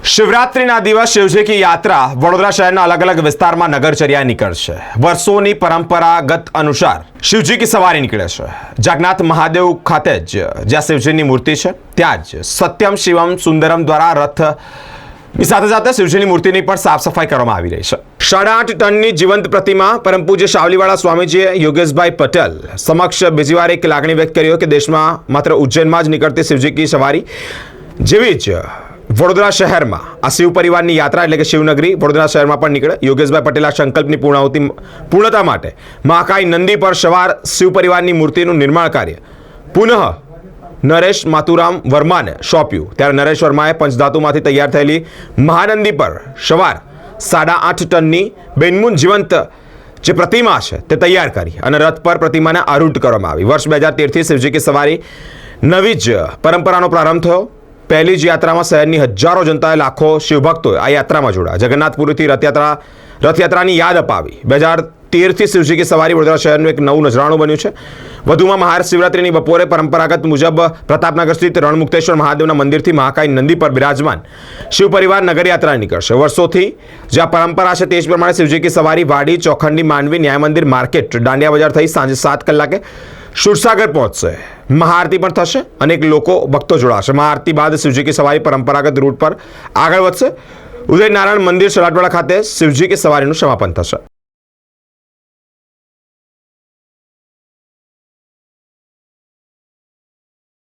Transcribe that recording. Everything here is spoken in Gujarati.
શિવરાત્રિના દિવસ શિવજી કી યાત્રા વડોદરા શહેરના અલગ અલગ વિસ્તારમાં નગરચર્યા નીકળશે। વર્ષોની પરંપરાગત અનુસાર શિવજી કી સવારી નીકળે છે। જગન્નાથ મહાદેવ ખાતે જ જ્યાં શિવજીની મૂર્તિ છે ત્યાં જ સત્યમ શિવમ સુંદરમ દ્વારા રથની સાથે સાથે શિવજીની મૂર્તિની પણ સાફ સફાઈ કરવામાં આવી રહી છે। 8.5 ટનની જીવંત પ્રતિમા પરમ પૂજ્ય શાવલીવાળા સ્વામીજીએ યોગેશભાઈ પટેલ સમક્ષ બીજી વાર એક લાગણી વ્યક્ત કરી કે દેશમાં માત્ર ઉજ્જૈનમાં જ નીકળતી શિવજી કી સવારી જેવી જ વડોદરા શહેરમાં આ શિવ પરિવારની યાત્રા એટલે કે શિવનગરી વડોદરા શહેરમાં પણ નીકળે। યોગેશભાઈ પટેલ આ સંકલ્પની પૂર્ણતા માટે મહાકાય નંદી પર સવાર શિવ પરિવારની મૂર્તિનું નિર્માણ કાર્ય પુનઃ નરેશ માતુરામ વર્માને સોંપ્યું। ત્યારે નરેશ વર્માએ પંચધાતુમાંથી તૈયાર થયેલી મહાનંદી પર સવાર 8.5 ટનની બેનમૂન જીવંત જે પ્રતિમા છે તે તૈયાર કરી અને રથ પર પ્રતિમાને આરૂઢ કરવામાં આવી। વર્ષ 2013થી શિવજી કી સવારી નવી જ પરંપરાનો પ્રારંભ થયો। પહેલી જ યાત્રામાં શહેરની હજારો જનતાએ લાખો શિવભક્તોએ આ યાત્રામાં જોડાયા। જગન્નાથપુરીથી રથયાત્રાની યાદ અપાવી। 2013થી શિવજી કી સવારી વડોદરા શહેરનું એક નવું નજરાણું બન્યું છે। વધુમાં મહાશિવરાત્રિની બપોરે પરંપરાગત મુજબ પ્રતાપનગર સ્થિત રણમુક્તેશ્વર મહાદેવના મંદિરથી મહાકાય નંદી પર બિરાજમાન શિવ પરિવાર નગરયાત્રા નીકળશે। વર્ષોથી જ્યાં પરંપરા છે તે જ પ્રમાણે શિવજી કી સવારી વાડી ચોખંડી માંડવી ન્યાય મંદિર માર્કેટ દાંડિયા બજાર થઈ સાંજે 7 કલાકે સુરસાગર પહોંચશે। મહાઆરતી પણ થશે। અનેક લોકો ભક્તો જોડાશે। મહાઆરતી બાદ શિવજી કી સવારી પરંપરાગત રૂટ પર આગળ વધશે। ઉદય નારાયણ મંદિર સલાટવાડા ખાતે શિવજી કી સવારીનું સમાપન થશે।